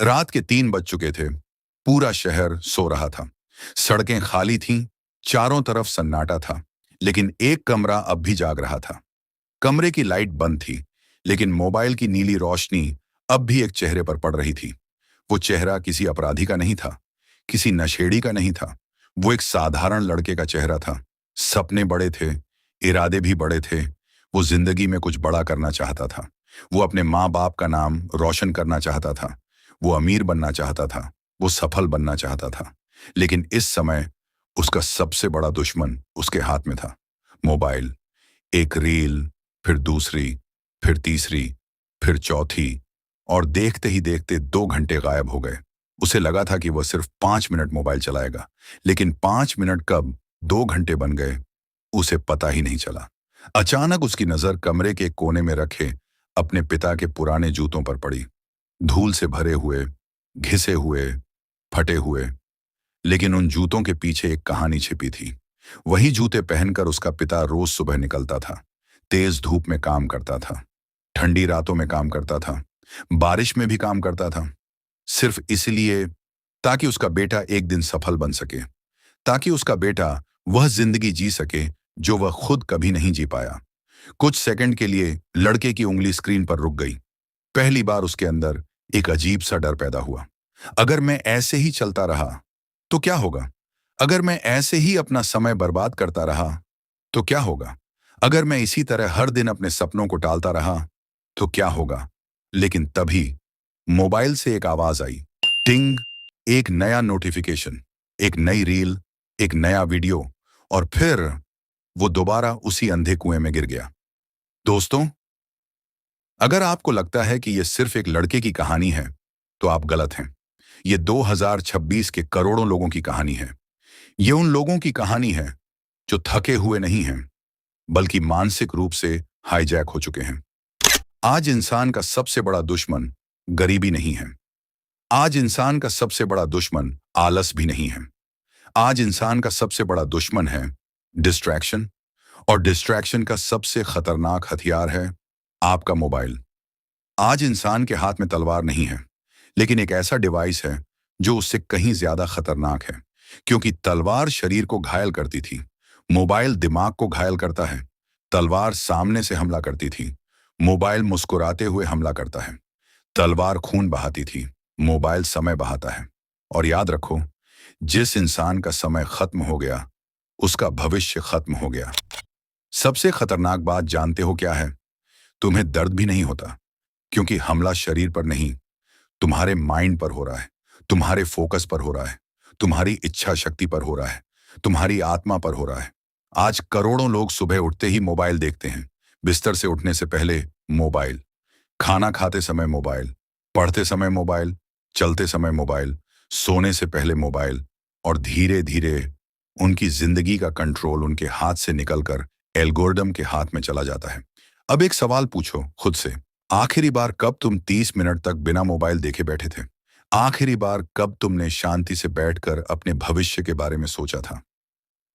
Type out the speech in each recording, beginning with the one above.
रात के 3 बज चुके थे। पूरा शहर सो रहा था। सड़कें खाली थीं, चारों तरफ सन्नाटा था, लेकिन एक कमरा अब भी जाग रहा था। कमरे की लाइट बंद थी, लेकिन मोबाइल की नीली रोशनी अब भी एक चेहरे पर पड़ रही थी। वो चेहरा किसी अपराधी का नहीं था, किसी नशेड़ी का नहीं था। वो एक साधारण लड़के का चेहरा था। सपने बड़े थे, इरादे भी बड़े थे। वो जिंदगी में कुछ बड़ा करना चाहता था। वो अपने माँ बाप का नाम रोशन करना चाहता था। वो अमीर बनना चाहता था। वो सफल बनना चाहता था। लेकिन इस समय उसका सबसे बड़ा दुश्मन उसके हाथ में था, मोबाइल। एक रील, फिर दूसरी, फिर तीसरी, फिर चौथी, और देखते ही देखते 2 घंटे गायब हो गए। उसे लगा था कि वह सिर्फ 5 मिनट मोबाइल चलाएगा, लेकिन 5 मिनट कब 2 घंटे बन गए, उसे पता ही नहीं चला। अचानक उसकी नजर कमरे के कोने में रखे अपने पिता के पुराने जूतों पर पड़ी। धूल से भरे हुए, घिसे हुए, फटे हुए, लेकिन उन जूतों के पीछे एक कहानी छिपी थी। वही जूते पहनकर उसका पिता रोज सुबह निकलता था, तेज धूप में काम करता था, ठंडी रातों में काम करता था, बारिश में भी काम करता था, सिर्फ इसलिए ताकि उसका बेटा एक दिन सफल बन सके, ताकि उसका बेटा वह जिंदगी जी सके जो वह खुद कभी नहीं जी पाया। कुछ सेकंड के लिए लड़के की उंगली स्क्रीन पर रुक गई। पहली बार उसके अंदर एक अजीब सा डर पैदा हुआ। अगर मैं ऐसे ही चलता रहा तो क्या होगा? अगर मैं ऐसे ही अपना समय बर्बाद करता रहा तो क्या होगा? अगर मैं इसी तरह हर दिन अपने सपनों को टालता रहा तो क्या होगा? लेकिन तभी मोबाइल से एक आवाज आई। टिंग। एक नया नोटिफिकेशन, एक नई रील, एक नया वीडियो, और फिर वो दोबारा उसी अंधे कुएं में गिर गया। दोस्तों, अगर आपको लगता है कि यह सिर्फ एक लड़के की कहानी है, तो आप गलत हैं। ये 2026 के करोड़ों लोगों की कहानी है। ये उन लोगों की कहानी है जो थके हुए नहीं हैं, बल्कि मानसिक रूप से हाईजैक हो चुके हैं। आज इंसान का सबसे बड़ा दुश्मन गरीबी नहीं है। आज इंसान का सबसे बड़ा दुश्मन आलस भी नहीं है। आज इंसान का सबसे बड़ा दुश्मन है डिस्ट्रैक्शन, और डिस्ट्रैक्शन का सबसे खतरनाक हथियार है आपका मोबाइल। आज इंसान के हाथ में तलवार नहीं है, लेकिन एक ऐसा डिवाइस है जो उससे कहीं ज्यादा खतरनाक है। क्योंकि तलवार शरीर को घायल करती थी, मोबाइल दिमाग को घायल करता है। तलवार सामने से हमला करती थी, मोबाइल मुस्कुराते हुए हमला करता है। तलवार खून बहाती थी, मोबाइल समय बहाता है। और याद रखो, जिस इंसान का समय खत्म हो गया, उसका भविष्य खत्म हो गया। सबसे खतरनाक बात जानते हो क्या है? तुम्हें दर्द भी नहीं होता, क्योंकि हमला शरीर पर नहीं, तुम्हारे माइंड पर हो रहा है, तुम्हारे फोकस पर हो रहा है, तुम्हारी इच्छा शक्ति पर हो रहा है, तुम्हारी आत्मा पर हो रहा है। आज करोड़ों लोग सुबह उठते ही मोबाइल देखते हैं, बिस्तर से उठने से पहले मोबाइल, खाना खाते समय मोबाइल, पढ़ते समय मोबाइल, चलते समय मोबाइल, सोने से पहले मोबाइल, और धीरे धीरे उनकी जिंदगी का कंट्रोल उनके हाथ से निकलकर एल्गोरिदम के हाथ में चला जाता है। अब एक सवाल पूछो खुद से, आखिरी बार कब तुम 30 मिनट तक बिना मोबाइल देखे बैठे थे? आखिरी बार कब तुमने शांति से बैठकर अपने भविष्य के बारे में सोचा था?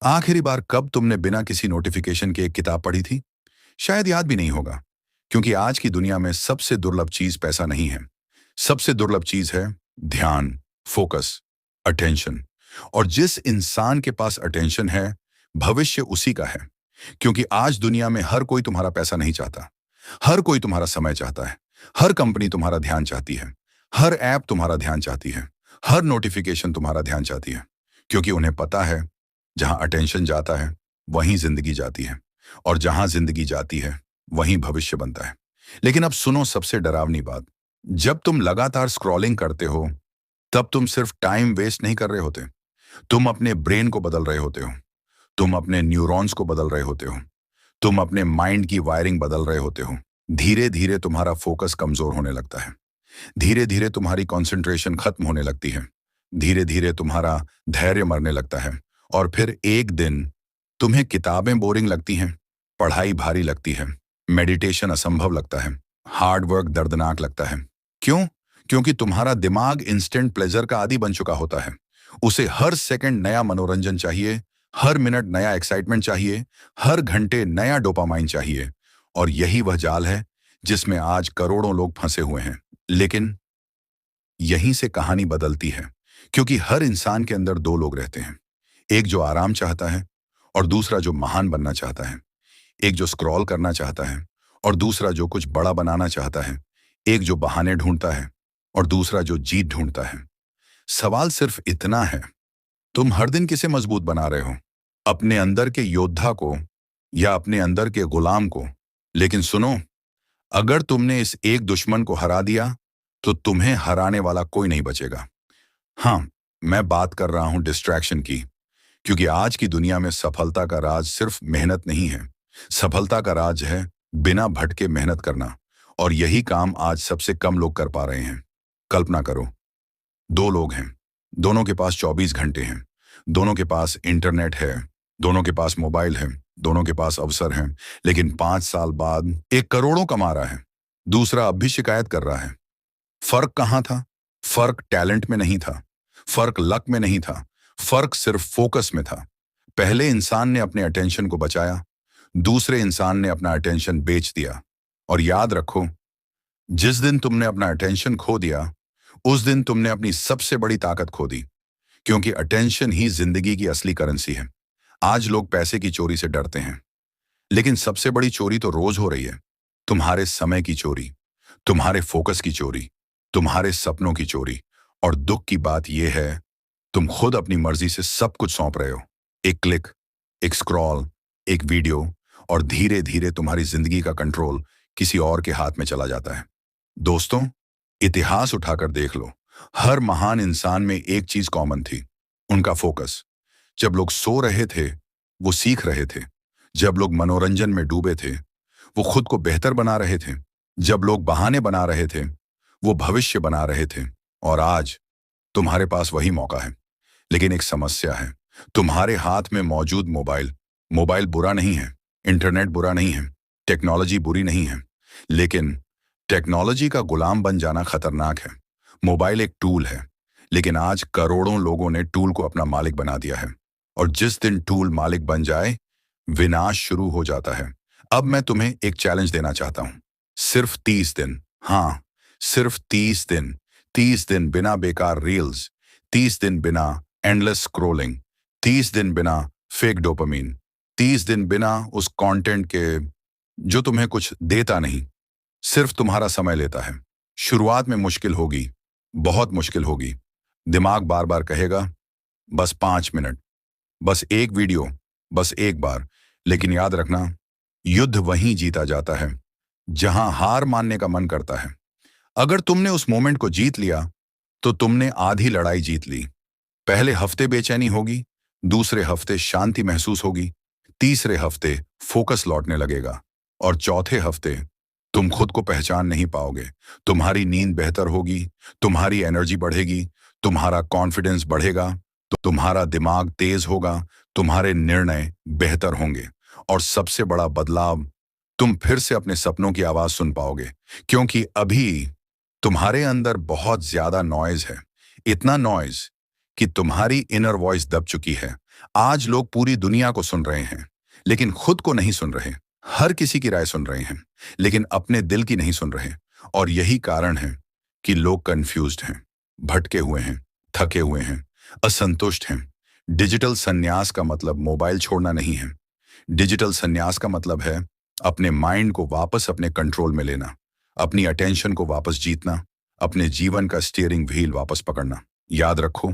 आखिरी बार कब तुमने बिना किसी नोटिफिकेशन के एक किताब पढ़ी थी? शायद याद भी नहीं होगा, क्योंकि आज की दुनिया में सबसे दुर्लभ चीज पैसा नहीं है। सबसे दुर्लभ चीज है ध्यान, फोकस, अटेंशन। और जिस इंसान के पास अटेंशन है, भविष्य उसी का है। क्योंकि आज दुनिया में हर कोई तुम्हारा पैसा नहीं चाहता, हर कोई तुम्हारा समय चाहता है, हर कंपनी तुम्हारा ध्यान चाहती है, हर ऐप तुम्हारा ध्यान चाहती है, हर नोटिफिकेशन तुम्हारा ध्यान चाहती है। क्योंकि उन्हें पता है, जहां अटेंशन जाता है वहीं जिंदगी जाती है, और जहां जिंदगी जाती है वहीं भविष्य बनता है। लेकिन अब सुनो सबसे डरावनी बात। जब तुम लगातार स्क्रॉलिंग करते हो, तब तुम सिर्फ टाइम वेस्ट नहीं कर रहे होते, तुम अपने ब्रेन को बदल रहे होते हो, तुम अपने न्यूरॉन्स को बदल रहे होते हो, तुम अपने माइंड की वायरिंग बदल रहे होते हो। धीरे धीरे तुम्हारा फोकस कमजोर होने लगता है, धीरे धीरे तुम्हारी कंसंट्रेशन खत्म होने लगती है, धीरे धीरे तुम्हारा धैर्य मरने लगता है, और फिर एक दिन तुम्हें किताबें बोरिंग लगती हैं, पढ़ाई भारी लगती है, मेडिटेशन असंभव लगता है, हार्ड वर्क दर्दनाक लगता है। क्यों? क्योंकि तुम्हारा दिमाग इंस्टेंट प्लेजर का आदी बन चुका होता है। उसे हर सेकंड नया मनोरंजन चाहिए, हर मिनट नया एक्साइटमेंट चाहिए, हर घंटे नया डोपामाइन चाहिए। और यही वह जाल है जिसमें आज करोड़ों लोग फंसे हुए हैं। लेकिन यहीं से कहानी बदलती है, क्योंकि हर इंसान के अंदर दो लोग रहते हैं। एक जो आराम चाहता है और दूसरा जो महान बनना चाहता है। एक जो स्क्रॉल करना चाहता है और दूसरा जो कुछ बड़ा बनाना चाहता है। एक जो बहाने ढूंढता है और दूसरा जो जीत ढूंढता है। सवाल सिर्फ इतना है, तुम हर दिन किसे मजबूत बना रहे हो? अपने अंदर के योद्धा को या अपने अंदर के गुलाम को? लेकिन सुनो, अगर तुमने इस एक दुश्मन को हरा दिया तो तुम्हें हराने वाला कोई नहीं बचेगा। हाँ, मैं बात कर रहा हूं डिस्ट्रैक्शन की, क्योंकि आज की दुनिया में सफलता का राज सिर्फ मेहनत नहीं है। सफलता का राज है बिना भटके मेहनत करना, और यही काम आज सबसे कम लोग कर पा रहे हैं। कल्पना करो, दो लोग हैं, दोनों के पास 24 घंटे हैं, दोनों के पास इंटरनेट है, दोनों के पास मोबाइल है, दोनों के पास अवसर हैं, लेकिन 5 साल बाद एक करोड़ों कमा रहा है, दूसरा अब भी शिकायत कर रहा है। फर्क कहाँ था? फर्क टैलेंट में नहीं था, फर्क लक में नहीं था, फर्क सिर्फ फोकस में था। पहले इंसान ने अपने अटेंशन को बचाया, दूसरे इंसान ने अपना अटेंशन बेच दिया। और याद रखो, जिस दिन तुमने अपना अटेंशन खो दिया, उस दिन तुमने अपनी सबसे बड़ी ताकत खो दी, क्योंकि अटेंशन ही जिंदगी की असली करेंसी है। आज लोग पैसे की चोरी से डरते हैं, लेकिन सबसे बड़ी चोरी तो रोज हो रही है। तुम्हारे समय की चोरी, तुम्हारे फोकस की चोरी, तुम्हारे सपनों की चोरी। और दुख की बात यह है, तुम खुद अपनी मर्जी से सब कुछ सौंप रहे हो। एक क्लिक, एक स्क्रॉल, एक वीडियो, और धीरे धीरे तुम्हारी जिंदगी का कंट्रोल किसी और के हाथ में चला जाता है। दोस्तों, इतिहास उठाकर देख लो, हर महान इंसान में एक चीज कॉमन थी, उनका फोकस। जब लोग सो रहे थे, वो सीख रहे थे। जब लोग मनोरंजन में डूबे थे, वो खुद को बेहतर बना रहे थे। जब लोग बहाने बना रहे थे, वो भविष्य बना रहे थे। और आज तुम्हारे पास वही मौका है, लेकिन एक समस्या है। तुम्हारे हाथ में मौजूद मोबाइल मोबाइल बुरा नहीं है, इंटरनेट बुरा नहीं है, टेक्नोलॉजी बुरी नहीं है, लेकिन टेक्नोलॉजी का गुलाम बन जाना खतरनाक है। मोबाइल एक टूल है, लेकिन आज करोड़ों लोगों ने टूल को अपना मालिक बना दिया है। और जिस दिन टूल मालिक बन जाए, विनाश शुरू हो जाता है। अब मैं तुम्हें एक चैलेंज देना चाहता हूं। सिर्फ 30 दिन, हाँ, सिर्फ 30 दिन। 30 दिन बिना बेकार रील्स, 30 दिन बिना एंडलेस स्क्रोलिंग, 30 दिन बिना फेक डोपामीन, 30 दिन बिना उस कंटेंट के जो तुम्हें कुछ देता नहीं, सिर्फ तुम्हारा समय लेता है। शुरुआत में मुश्किल होगी, बहुत मुश्किल होगी। दिमाग बार बार कहेगा, बस 5 मिनट, बस एक वीडियो, बस एक बार। लेकिन याद रखना, युद्ध वहीं जीता जाता है जहां हार मानने का मन करता है। अगर तुमने उस मोमेंट को जीत लिया, तो तुमने आधी लड़ाई जीत ली। पहले हफ्ते बेचैनी होगी, दूसरे हफ्ते शांति महसूस होगी, तीसरे हफ्ते फोकस लौटने लगेगा, और चौथे हफ्ते तुम खुद को पहचान नहीं पाओगे। तुम्हारी नींद बेहतर होगी, तुम्हारी एनर्जी बढ़ेगी, तुम्हारा कॉन्फिडेंस बढ़ेगा, तो तुम्हारा दिमाग तेज होगा, तुम्हारे निर्णय बेहतर होंगे, और सबसे बड़ा बदलाव, तुम फिर से अपने सपनों की आवाज सुन पाओगे। क्योंकि अभी तुम्हारे अंदर बहुत ज्यादा नॉइज है, इतना नॉइज कि तुम्हारी इनर वॉइस दब चुकी है। आज लोग पूरी दुनिया को सुन रहे हैं, लेकिन खुद को नहीं सुन रहे। हर किसी की राय सुन रहे हैं, लेकिन अपने दिल की नहीं सुन रहे। और यही कारण है कि लोग कंफ्यूज्ड हैं, भटके हुए हैं, थके हुए हैं, असंतुष्ट हैं। डिजिटल संन्यास का मतलब मोबाइल छोड़ना नहीं है। डिजिटल संन्यास का मतलब है अपने माइंड को वापस अपने कंट्रोल में लेना, अपनी अटेंशन को वापस जीतना, अपने जीवन का स्टीयरिंग व्हील वापस पकड़ना। याद रखो,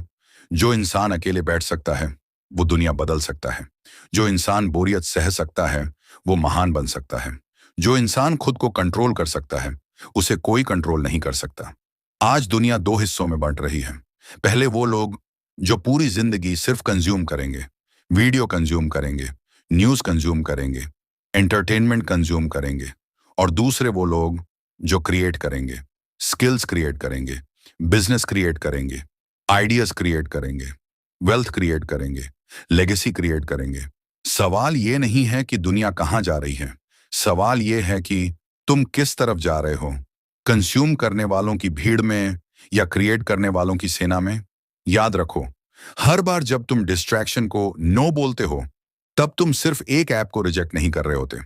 जो इंसान अकेले बैठ सकता है, वो दुनिया बदल सकता है। जो इंसान बोरियत सह सकता है, वो महान बन सकता है। जो इंसान खुद को कंट्रोल कर सकता है, उसे कोई कंट्रोल नहीं कर सकता। आज दुनिया दो हिस्सों में बंट रही है। पहले वो लोग जो पूरी जिंदगी सिर्फ कंज्यूम करेंगे, वीडियो कंज्यूम करेंगे, न्यूज कंज्यूम करेंगे, एंटरटेनमेंट कंज्यूम करेंगे। और दूसरे वो लोग जो क्रिएट करेंगे, स्किल्स क्रिएट करेंगे, बिजनेस क्रिएट करेंगे, आइडियाज क्रिएट करेंगे, वेल्थ क्रिएट करेंगे, लेगेसी क्रिएट करेंगे। सवाल ये नहीं है कि दुनिया कहां जा रही है, सवाल ये है कि तुम किस तरफ जा रहे हो, कंज्यूम करने वालों की भीड़ में या क्रिएट करने वालों की सेना में। याद रखो, हर बार जब तुम डिस्ट्रैक्शन को नो बोलते हो, तब तुम सिर्फ एक ऐप को रिजेक्ट नहीं कर रहे होते,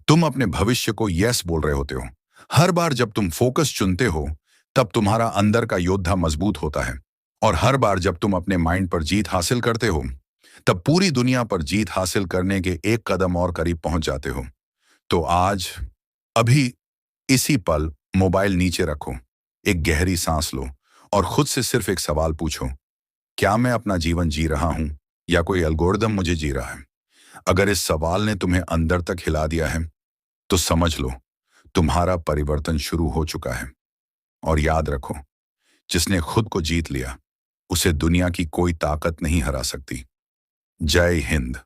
तुम अपने भविष्य को यस बोल रहे होते हो। हर बार जब तुम फोकस चुनते हो, तब तुम्हारा अंदर का योद्धा मजबूत होता है। और हर बार जब तुम अपने माइंड पर जीत हासिल करते हो, तब पूरी दुनिया पर जीत हासिल करने के एक कदम और करीब पहुंच जाते हो। तो आज, अभी, इसी पल मोबाइल नीचे रखो, एक गहरी सांस लो और खुद से सिर्फ एक सवाल पूछो, क्या मैं अपना जीवन जी रहा हूं या कोई एल्गोरिदम मुझे जी रहा है? अगर इस सवाल ने तुम्हें अंदर तक हिला दिया है, तो समझ लो, तुम्हारा परिवर्तन शुरू हो चुका है। और याद रखो, जिसने खुद को जीत लिया, उसे दुनिया की कोई ताकत नहीं हरा सकती। जय हिंद।